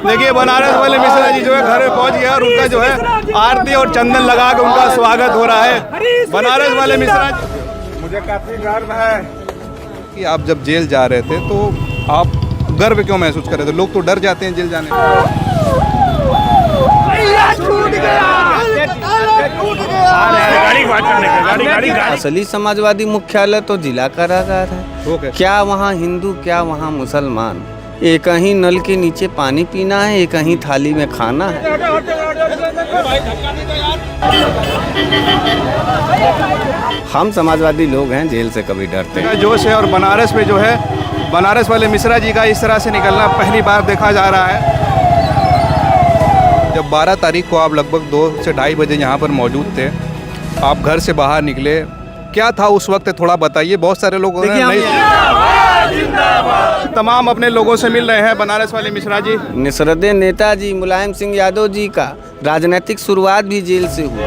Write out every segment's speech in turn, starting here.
देखिए बनारस वाले मिश्रा जी जो है घर में पहुंच गया और उनका जो है आरती और चंदन लगा के उनका स्वागत हो रहा है। बनारस वाले मिश्रा जी, मुझे काफी गर्व है कि आप जब जेल जा रहे थे तो आप गर्व क्यों महसूस कर रहे थे? लोग तो डर जाते हैं जेल जाने में। असली समाजवादी मुख्यालय तो जिला कारागार है। क्या वहाँ हिंदू, क्या वहाँ मुसलमान, एक ही नल के नीचे पानी पीना है, एक ही थाली में खाना है। हम समाजवादी लोग हैं, जेल से कभी डरते हैं। जोश है और बनारस में जो है बनारस वाले मिश्रा जी का इस तरह से निकलना पहली बार देखा जा रहा है। जब 12 तारीख को आप लगभग 2 से ढाई बजे यहाँ पर मौजूद थे, आप घर से बाहर निकले, क्या था उस वक्त थोड़ा बताइए। बहुत सारे लोग तमाम अपने लोगों से मिल रहे हैं बनारस वाले मिश्रा जी। निसरदे नेताजी मुलायम सिंह यादव जी का राजनीतिक शुरुआत भी जेल से हुआ।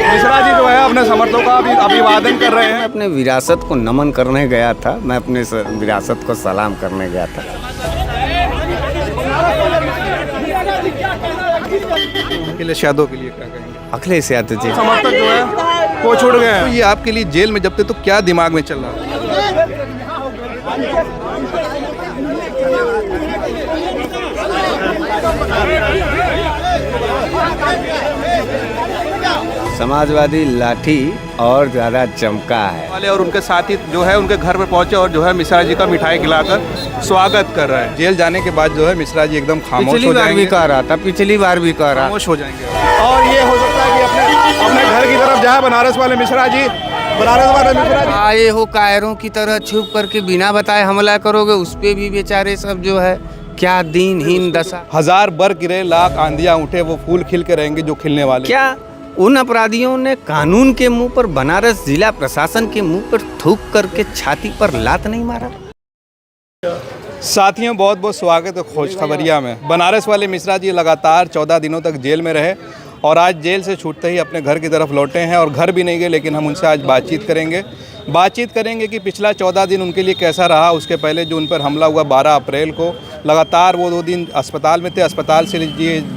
मिश्रा जी जो है अपने समर्थकों का अभिवादन कर रहे हैं। अपने विरासत को नमन करने गया था, मैं अपने विरासत को सलाम करने गया था। अखिलेश यादव के लिए क्या कहेंगे? अखिलेश यादव जी समर्थक जो है वो छूट गए। तो ये आपके लिए जेल में जब थे तो क्या दिमाग में चल रहा था? समाजवादी लाठी और ज़्यादा चमका है वाले और उनके साथी जो है उनके घर पर पहुंचे और जो है मिश्रा जी का मिठाई खिलाकर स्वागत कर रहे हैं। जेल जाने के बाद जो है मिश्रा जी एकदम खामोश हो जाएंगे। पिछली बार भी कह रहा खामोश हो जाएंगे और ये हो सकता है कि अपने घर की तरफ जाए बनारस वाले मिश्रा जी। आए हो कायरों की तरह छुप करके बिना बताए हमला करोगे, उस पे भी बेचारे सब जो है क्या दीनहीन दशा। 1000 बर गिरे, लाख आंधियां उठे, वो फूल खिल के रहेंगे जो खिलने वाले। क्या उन अपराधियों ने कानून के मुंह पर, बनारस जिला प्रशासन के मुंह पर थूक करके छाती पर लात नहीं मारा? साथियों बहुत बहुत स्वागत है खोज खबरिया में। बनारस वाले मिश्रा जी लगातार 14 दिनों तक जेल में रहे और आज जेल से छूटते ही अपने घर की तरफ लौटे हैं और घर भी नहीं गए, लेकिन हम उनसे आज बातचीत करेंगे कि पिछला 14 दिन उनके लिए कैसा रहा। उसके पहले जो उन पर हमला हुआ 12 अप्रैल को, लगातार वो 2 दिन अस्पताल में थे। अस्पताल से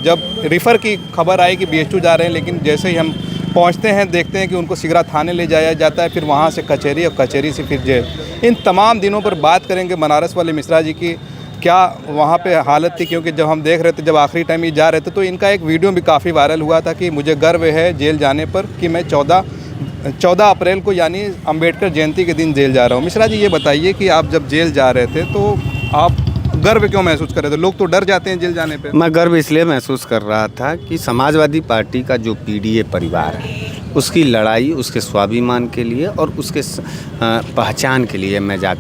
जब रिफ़र की खबर आई कि BHU जा रहे हैं, लेकिन जैसे ही हम पहुंचते हैं देखते हैं कि उनको सिगरा थाने ले जाया जाता है, फिर वहां से कचहरी और कचहरी से फिर जेल। इन तमाम दिनों पर बात करेंगे बनारस वाले मिश्रा जी की क्या वहाँ पे हालत थी, क्योंकि जब हम देख रहे थे, जब आखिरी टाइम ये जा रहे थे तो इनका एक वीडियो भी काफ़ी वायरल हुआ था कि मुझे गर्व है जेल जाने पर कि मैं 14 अप्रैल को यानी अंबेडकर जयंती के दिन जेल जा रहा हूँ। मिश्रा जी ये बताइए कि आप जब जेल जा रहे थे तो आप गर्व क्यों महसूस कर रहे थे? लोग तो डर जाते हैं जेल जाने पे। मैं गर्व इसलिए महसूस कर रहा था कि समाजवादी पार्टी का जो PDA परिवार है उसकी लड़ाई उसके स्वाभिमान के लिए और उसके पहचान के लिए मैं जा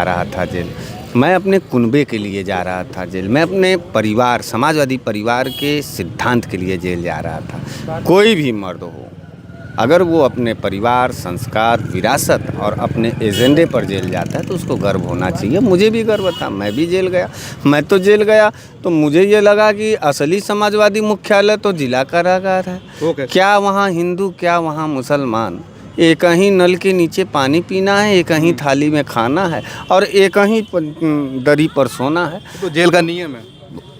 रहा था जेल। मैं अपने कुनबे के लिए जा रहा था जेल। मैं अपने परिवार, समाजवादी परिवार के सिद्धांत के लिए जेल जा रहा था। कोई भी मर्द हो, अगर वो अपने परिवार, संस्कार, विरासत और अपने एजेंडे पर जेल जाता है तो उसको गर्व होना चाहिए। मुझे भी गर्व था, मैं भी जेल गया। मैं तो जेल गया तो मुझे ये लगा कि असली समाजवादी मुख्यालय तो जिला कारागार है। क्या वहाँ हिंदू, क्या वहाँ मुसलमान, एक ही नल के नीचे पानी पीना है, एक ही थाली में खाना है और एक ही दरी पर सोना है। तो जेल का नियम है।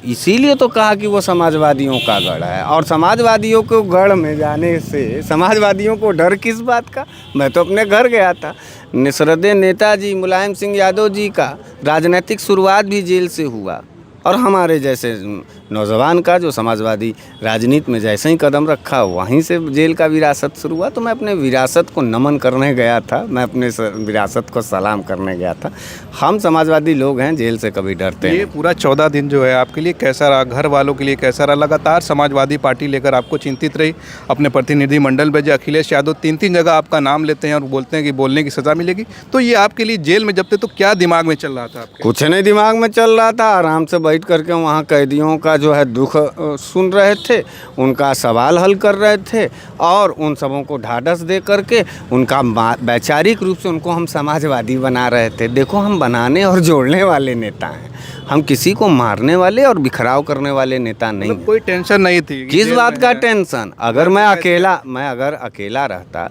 इसीलिए तो कहा कि वो समाजवादियों का गढ़ है और समाजवादियों को गढ़ में जाने से समाजवादियों को डर किस बात का? मैं तो अपने घर गया था। निसरदे नेताजी मुलायम सिंह यादव जी का राजनीतिक शुरुआत भी जेल से हुआ और हमारे जैसे नौजवान का जो समाजवादी राजनीति में जैसे ही कदम रखा वहीं से जेल का विरासत शुरू हुआ। तो मैं अपने विरासत को नमन करने गया था, मैं अपने विरासत को सलाम करने गया था। हम समाजवादी लोग हैं, जेल से कभी डरते हैं। ये पूरा 14 दिन जो है आपके लिए कैसा रहा? घर वालों के लिए कैसा रहा? लगातार समाजवादी पार्टी लेकर आपको चिंतित रही। अपने प्रतिनिधि मंडल में जो अखिलेश यादव 3 जगह आपका नाम लेते हैं और बोलते हैं कि बोलने की सज़ा मिलेगी। तो ये आपके लिए जेल में जब थे तो क्या दिमाग में चल रहा था आपके? कुछ नहीं दिमाग में चल रहा था, आराम से बैठ करके वहाँ कैदियों का जो है दुख सुन रहे थे, उनका सवाल हल कर रहे थे और उन सबों को ढाढ़स दे करके उनका वैचारिक रूप से उनको हम समाजवादी बना रहे थे। देखो, हम बनाने और जोड़ने वाले नेता हैं, हम किसी को मारने वाले और बिखराव करने वाले नेता नहीं। मतलब कोई टेंशन नहीं थी? किस बात का टेंशन? अगर मैं अकेला रहता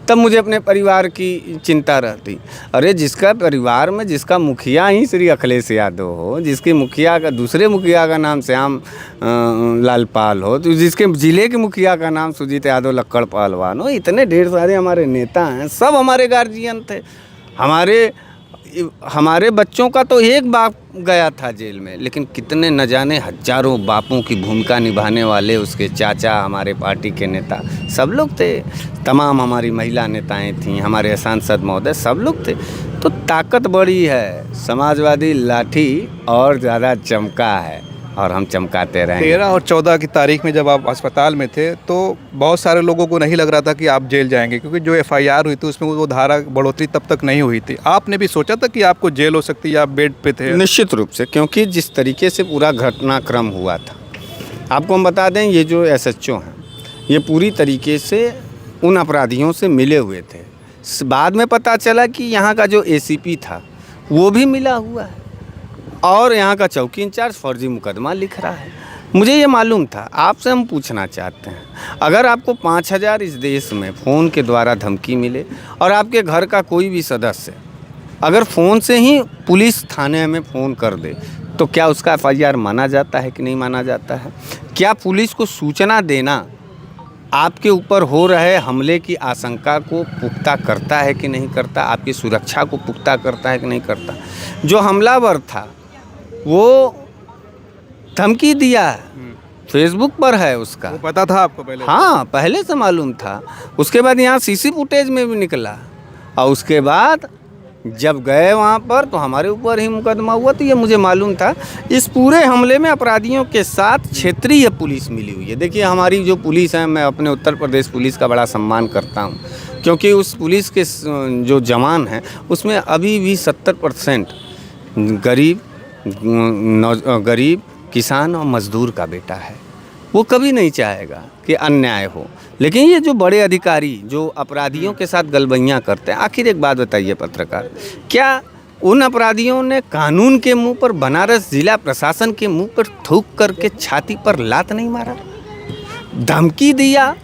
तब मुझे अपने परिवार की चिंता रहती। अरे जिसका परिवार में जिसका मुखिया ही श्री अखिलेश यादव हो, जिसके मुखिया का दूसरे मुखिया का नाम श्याम लाल पाल हो, तो जिसके ज़िले के मुखिया का नाम सुजीत यादव लक्कड़ पहलवान हो, इतने ढेर सारे हमारे नेता हैं, सब हमारे गार्जियन थे। हमारे बच्चों का तो एक बाप गया था जेल में, लेकिन कितने न जाने हजारों बापों की भूमिका निभाने वाले उसके चाचा, हमारे पार्टी के नेता सब लोग थे। तमाम हमारी महिला नेताएं थीं, हमारे सांसद महोदय सब लोग थे। तो ताकत बड़ी है, समाजवादी लाठी और ज़्यादा चमका है और हम चमकाते रहेंगे। 13 और 14 की तारीख में जब आप अस्पताल में थे तो बहुत सारे लोगों को नहीं लग रहा था कि आप जेल जाएंगे, क्योंकि जो FIR हुई थी उसमें वो धारा बढ़ोतरी तब तक नहीं हुई थी। आपने भी सोचा था कि आपको जेल हो सकती है, आप बेड पे थे? निश्चित रूप से, क्योंकि जिस तरीके से पूरा घटनाक्रम हुआ था, आपको हम बता दें, ये जो SHO हैं ये पूरी तरीके से उन अपराधियों से मिले हुए थे। बाद में पता चला कि यहाँ का जो ACP था वो भी मिला हुआ है और यहाँ का चौकी इंचार्ज फर्जी मुकदमा लिख रहा है। मुझे ये मालूम था। आपसे हम पूछना चाहते हैं, अगर आपको 5000 इस देश में फ़ोन के द्वारा धमकी मिले और आपके घर का कोई भी सदस्य अगर फ़ोन से ही पुलिस थाने में फ़ोन कर दे, तो क्या उसका FIR माना जाता है कि नहीं माना जाता है? क्या पुलिस को सूचना देना आपके ऊपर हो रहे हमले की आशंका को पुख्ता करता है कि नहीं करता? आपकी सुरक्षा को पुख्ता करता है कि नहीं करता? जो हमलावर था वो धमकी दिया, फेसबुक पर है उसका। वो पता था आपको पहले? हाँ, पहले से मालूम था। उसके बाद यहाँ CC फुटेज में भी निकला और उसके बाद जब गए वहाँ पर तो हमारे ऊपर ही मुकदमा हुआ। तो ये मुझे मालूम था। इस पूरे हमले में अपराधियों के साथ क्षेत्रीय पुलिस मिली हुई है। देखिए, हमारी जो पुलिस है, मैं अपने उत्तर प्रदेश पुलिस का बड़ा सम्मान करता हूँ, क्योंकि उस पुलिस के जो जवान हैं उसमें अभी भी 70% गरीब किसान और मज़दूर का बेटा है। वो कभी नहीं चाहेगा कि अन्याय हो। लेकिन ये जो बड़े अधिकारी जो अपराधियों के साथ गलबैयाँ करते हैं, आखिर एक बात बताइए पत्रकार, क्या उन अपराधियों ने कानून के मुंह पर, बनारस जिला प्रशासन के मुंह पर थूक करके छाती पर लात नहीं मारा, धमकी दिया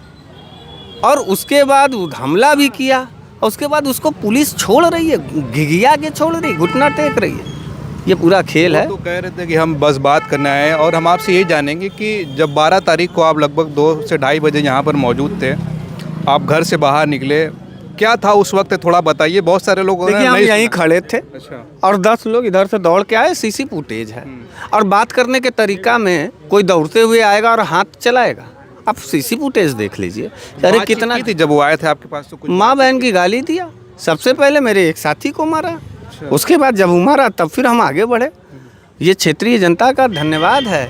और उसके बाद हमला भी किया और उसके बाद उसको पुलिस छोड़ रही है, घिघिया के छोड़ रही, घुटना टेक रही है? ये पूरा खेल है। तो कह रहे थे कि हम बस बात करने आए हैं और हम आपसे यही जानेंगे कि जब 12 तारीख को आप लगभग 2 से ढाई बजे यहाँ पर मौजूद थे, आप घर से बाहर निकले, क्या था उस वक्त थोड़ा बताइए। बहुत सारे लोग देखिए, हम यहीं खड़े थे। अच्छा। और 10 लोग इधर से दौड़ के आए। CC फुटेज है और बात करने के तरीका में कोई दौड़ते हुए आएगा और हाथ चलाएगा। आप CC फुटेज देख लीजिए। अरे कितना थी जब वो आए थे आपके पास? तो कुछ माँ बहन की गाली दिया। सबसे पहले मेरे एक साथी को मारा, उसके बाद जब वो मारा तब फिर हम आगे बढ़े। ये क्षेत्रीय जनता का धन्यवाद है,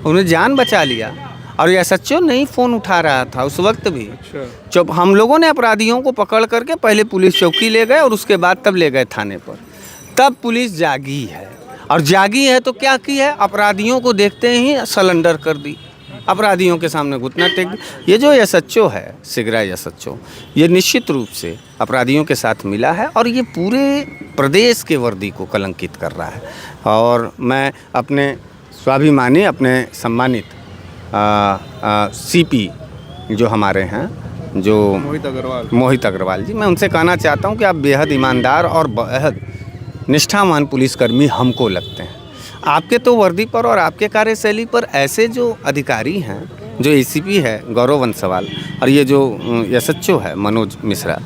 उन्हें जान बचा लिया। और ये SHO नहीं फ़ोन उठा रहा था उस वक्त भी। जब हम लोगों ने अपराधियों को पकड़ करके पहले पुलिस चौकी ले गए और उसके बाद तब ले गए थाने पर। तब पुलिस जागी है, और जागी है तो क्या की है, अपराधियों को देखते ही सरेंडर कर दी, अपराधियों के सामने घुटना टेक दी। ये जो SHO है, सिगरा SHO, ये निश्चित रूप से अपराधियों के साथ मिला है और ये पूरे प्रदेश के वर्दी को कलंकित कर रहा है। और मैं अपने स्वाभिमानी, अपने सम्मानित CP जो हमारे हैं, जो मोहित अग्रवाल जी, मैं उनसे कहना चाहता हूं कि आप बेहद ईमानदार और बेहद निष्ठावान पुलिसकर्मी हमको लगते हैं। आपके तो वर्दी पर और आपके कार्यशैली पर ऐसे जो अधिकारी हैं, जो ACP है गौरव वंसवाल और ये जो SHO है मनोज मिश्रा,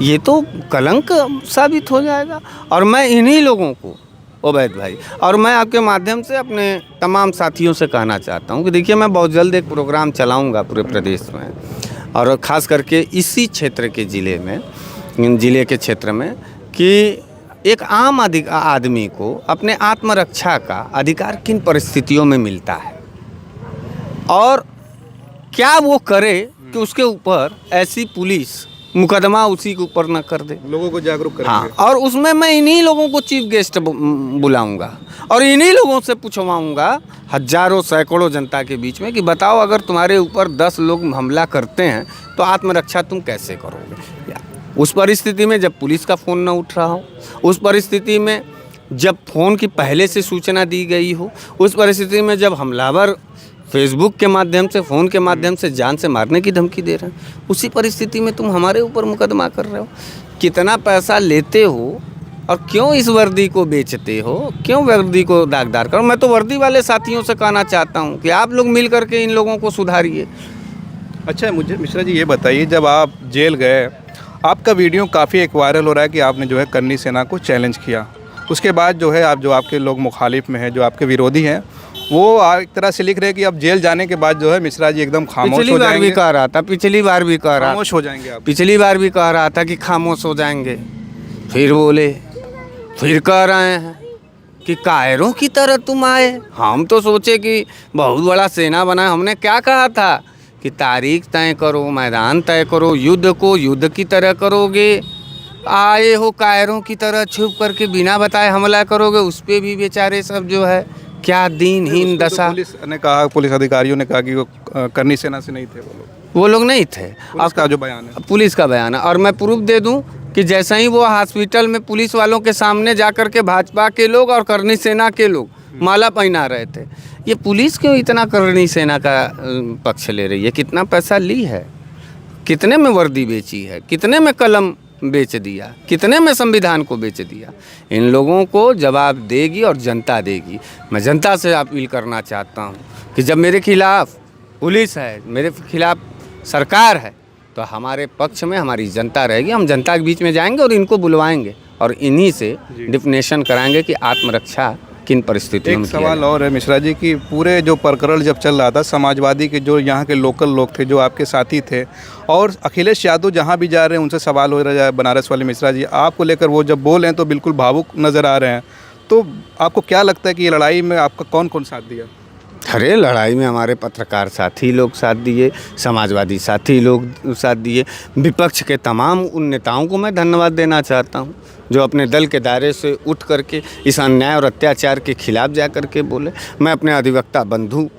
ये तो कलंक साबित हो जाएगा। और मैं इन्हीं लोगों को, ओवैद भाई, और मैं आपके माध्यम से अपने तमाम साथियों से कहना चाहता हूं कि देखिए, मैं बहुत जल्द एक प्रोग्राम चलाऊंगा पूरे प्रदेश में, और ख़ास करके इसी क्षेत्र के ज़िले के क्षेत्र में, कि एक आम आदमी को अपने आत्मरक्षा का अधिकार किन परिस्थितियों में मिलता है और क्या वो करे कि उसके ऊपर ऐसी पुलिस मुकदमा उसी के ऊपर न कर दे, लोगों को जागरूक करेंगे। हाँ, और उसमें मैं इन्हीं लोगों को चीफ गेस्ट बुलाऊंगा और इन्हीं लोगों से पूछवाऊंगा, हजारों सैकड़ों जनता के बीच में, कि बताओ अगर तुम्हारे ऊपर 10 लोग हमला करते हैं तो आत्मरक्षा तुम कैसे करोगे। उस परिस्थिति में जब पुलिस का फ़ोन न उठ रहा हो, उस परिस्थिति में जब फ़ोन की पहले से सूचना दी गई हो, उस परिस्थिति में जब हमलावर फेसबुक के माध्यम से, फ़ोन के माध्यम से जान से मारने की धमकी दे रहे हैं। उसी परिस्थिति में तुम हमारे ऊपर मुकदमा कर रहे हो। कितना पैसा लेते हो और क्यों इस वर्दी को बेचते हो, क्यों वर्दी को दागदार करो। मैं तो वर्दी वाले साथियों से कहना चाहता हूँ कि आप लोग मिल करके इन लोगों को सुधारिए। अच्छा, मुझे मिश्रा जी ये बताइए, जब आप जेल गए, आपका वीडियो काफ़ी एक वायरल हो रहा है कि आपने जो है करनी सेना को चैलेंज किया। उसके बाद जो है आप जो आपके लोग मुखालिफ में हैं, जो आपके विरोधी हैं, वो एक तरह से लिख रहे हैं कि अब जेल जाने के बाद जो है मिश्रा जी एकदम खामोश हो पिछली बार भी जाएंगे, कह रहा था, पिछली बार भी कह रहा, खामोश हो जाएंगे आप। पिछली बार भी कह रहा था कि खामोश हो जाएंगे, फिर बोले, फिर कह रहे हैं कि कायरों की तरह तुम आए। हम तो सोचे कि बहुत बड़ा सेना बना है। हमने क्या कहा था कि तारीख तय करो, मैदान तय करो, युद्ध को युद्ध की तरह करोगे। आए हो कायरों की तरह छुप करके बिना बताए हमला करोगे। उस पर भी बेचारे सब जो है क्या दीनहीन दशा। पुलिस ने कहा, पुलिस अधिकारियों ने कहा कि वो करनी सेना से नहीं थे वो लोग नहीं थे। पुलिस का जो बयान है, पुलिस का बयान है। और मैं प्रूफ दे दूं कि जैसे ही वो हॉस्पिटल में पुलिस वालों के सामने जा कर के भाजपा के लोग और करनी सेना के लोग माला पहना रहे थे। ये पुलिस क्यों इतना करनी सेना का पक्ष ले रही है? कितना पैसा ली है, कितने में वर्दी बेची है, कितने में कलम बेच दिया, कितने में संविधान को बेच दिया। इन लोगों को जवाब देगी और जनता देगी। मैं जनता से अपील करना चाहता हूँ कि जब मेरे खिलाफ पुलिस है, मेरे खिलाफ सरकार है, तो हमारे पक्ष में हमारी जनता रहेगी। हम जनता के बीच में जाएंगे और इनको बुलवाएंगे और इन्हीं से डिफिनेशन कराएंगे कि आत्मरक्षा किन परिस्थितियों में। एक सवाल और है मिश्रा जी कि पूरे जो प्रकरण जब चल रहा था, समाजवादी के जो यहाँ के लोकल लोग थे, जो आपके साथी थे, और अखिलेश यादव जहाँ भी जा रहे हैं उनसे सवाल हो रहा है, बनारस वाले मिश्रा जी आपको लेकर वो जब बोल रहे हैं तो बिल्कुल भावुक नज़र आ रहे हैं। तो आपको क्या लगता है कि ये लड़ाई में आपका कौन कौन साथ दिया? अरे लड़ाई में हमारे पत्रकार साथी लोग साथ दिए, समाजवादी साथी लोग साथ दिए। विपक्ष के तमाम उन नेताओं को मैं धन्यवाद देना चाहता हूं जो अपने दल के दायरे से उठ करके इस अन्याय और अत्याचार के खिलाफ जा कर के बोले। मैं अपने अधिवक्ता बंधु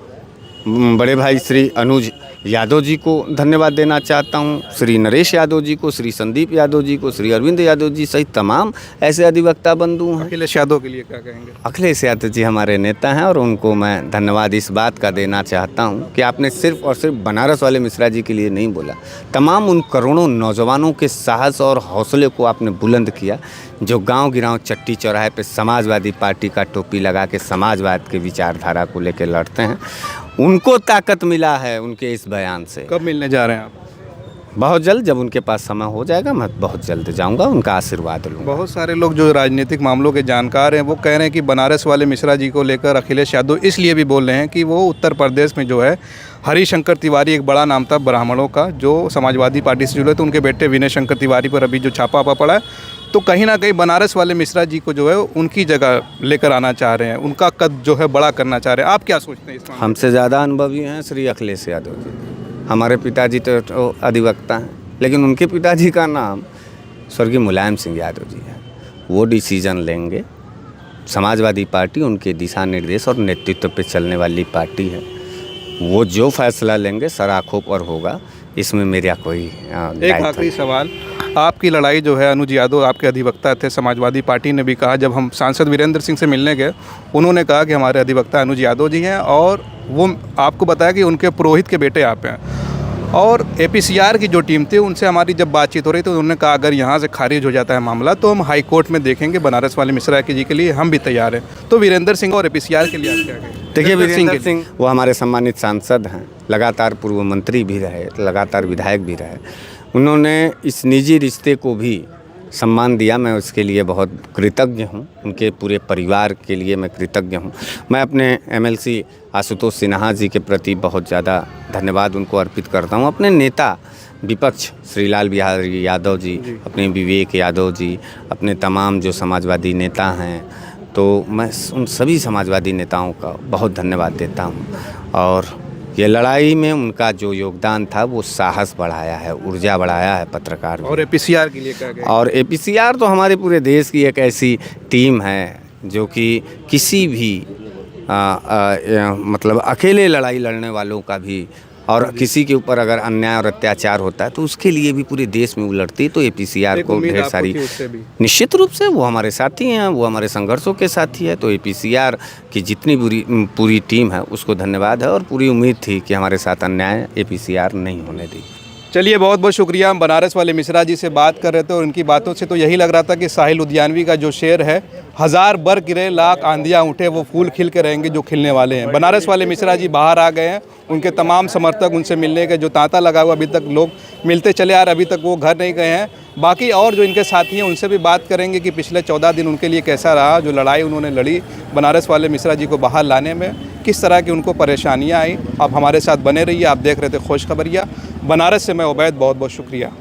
बड़े भाई श्री अनुज यादव जी को धन्यवाद देना चाहता हूं, श्री नरेश यादव जी को, श्री संदीप यादव जी को, श्री अरविंद यादव जी सहित तमाम ऐसे अधिवक्ता बंधु हैं। अखिलेश यादव के लिए क्या कहेंगे? अखिलेश यादव जी हमारे नेता हैं और उनको मैं धन्यवाद इस बात का देना चाहता हूं कि आपने सिर्फ और सिर्फ बनारस वाले मिश्रा जी के लिए नहीं बोला, तमाम उन करोड़ों नौजवानों के साहस और हौसले को आपने बुलंद किया जो गांव गिरांव चट्टी चौराहे पे समाजवादी पार्टी का टोपी लगा के समाजवाद के विचारधारा को लेकर लड़ते हैं। उनको ताकत मिला है उनके इस बयान से। कब मिलने जा रहे हैं आप? बहुत जल्द, जब उनके पास समय हो जाएगा मैं बहुत जल्द जाऊंगा, उनका आशीर्वाद लूँगा। बहुत सारे लोग जो राजनीतिक मामलों के जानकार हैं वो कह रहे हैं कि बनारस वाले मिश्रा जी को लेकर अखिलेश यादव इसलिए भी बोल रहे हैं कि वो उत्तर प्रदेश में जो है हरिशंकर तिवारी, एक बड़ा नाम था ब्राह्मणों का जो समाजवादी पार्टी से जुड़े थे, उनके बेटे विनय शंकर तिवारी पर अभी जो छापा पड़ा है, तो कहीं ना कहीं बनारस वाले मिश्रा जी को जो है उनकी जगह लेकर आना चाह रहे हैं, उनका कद जो है बड़ा करना चाह रहे हैं। आप क्या सोचते हैं इस मामले में? हमसे ज़्यादा अनुभवी हैं श्री अखिलेश यादव जी। हमारे पिताजी तो अधिवक्ता हैं, लेकिन उनके पिताजी का नाम स्वर्गीय मुलायम सिंह यादव जी है। वो डिसीजन लेंगे। समाजवादी पार्टी उनके दिशा निर्देश और नेतृत्व पे चलने वाली पार्टी है। वो जो फैसला लेंगे सराखों पर होगा, इसमें मेरा कोई एक आखिरी सवाल, आपकी लड़ाई जो है, अनुज यादव आपके अधिवक्ता थे, समाजवादी पार्टी ने भी कहा, जब हम सांसद वीरेंद्र सिंह से मिलने गए उन्होंने कहा कि हमारे अधिवक्ता अनुज यादव जी हैं और वो आपको बताया कि उनके पुरोहित के बेटे आप हैं। और APCR की जो टीम थी उनसे हमारी जब बातचीत हो रही तो उन्होंने कहा अगर यहाँ से खारिज हो जाता है मामला तो हम हाई कोर्ट में देखेंगे, बनारस वाले मिश्रा जी के लिए हम भी तैयार हैं। तो वीरेंद्र सिंह और APCR के लिए आप क्या कहेंगे? देखिए, वीरेंद्र सिंह वो हमारे सम्मानित सांसद हैं, लगातार पूर्व मंत्री भी रहे, लगातार विधायक भी रहे। उन्होंने इस निजी रिश्ते को भी सम्मान दिया, मैं उसके लिए बहुत कृतज्ञ हूँ। उनके पूरे परिवार के लिए मैं कृतज्ञ हूँ। मैं अपने MLC आशुतोष सिन्हा जी के प्रति बहुत ज़्यादा धन्यवाद उनको अर्पित करता हूँ। अपने नेता विपक्ष श्री लाल बिहारी यादव जी, अपने विवेक यादव जी, अपने तमाम जो समाजवादी नेता हैं, तो मैं उन सभी समाजवादी नेताओं का बहुत धन्यवाद देता हूँ। और ये लड़ाई में उनका जो योगदान था वो साहस बढ़ाया है, ऊर्जा बढ़ाया है पत्रकार। और APCR के लिए क्या कहेंगे? और APCR तो हमारे पूरे देश की एक ऐसी टीम है जो कि किसी भी मतलब अकेले लड़ाई लड़ने वालों का भी और किसी के ऊपर अगर अन्याय और अत्याचार होता है तो उसके लिए भी पूरे देश में वो लड़ती है। तो APCR एक को उम्मीद ढेर आपको सारी, थी उससे भी। निश्चित रूप से वो हमारे साथी हैं, वो हमारे संघर्षों के साथी है। तो APCR की जितनी पूरी टीम है उसको धन्यवाद है, और पूरी उम्मीद थी कि हमारे साथ अन्याय APCR नहीं होने दी। चलिए, बहुत बहुत शुक्रिया। हम बनारस वाले मिश्रा जी से बात कर रहे थे और उनकी बातों से तो यही लग रहा था कि साहिल उद्यानवी का जो शेर है, 1000 बर गिरे लाख आंधियाँ उठे, वो फूल खिल के रहेंगे जो खिलने वाले हैं। बनारस वाले मिश्रा जी बाहर आ गए हैं, उनके तमाम समर्थक उनसे मिलने के जो तांता लगा हुआ, अभी तक लोग मिलते चले आ रहे, अभी तक वो घर नहीं गए हैं। बाकी और जो इनके साथी हैं उनसे भी बात करेंगे कि पिछले 14 दिन उनके लिए कैसा रहा, जो लड़ाई उन्होंने लड़ी बनारस वाले मिश्रा जी को बाहर लाने में, किस तरह की उनको परेशानियाँ आई। आप हमारे साथ बने रहिए। आप देख रहे थे खुश खबरिया। बनारस से मैं उबैद, बहुत बहुत शुक्रिया।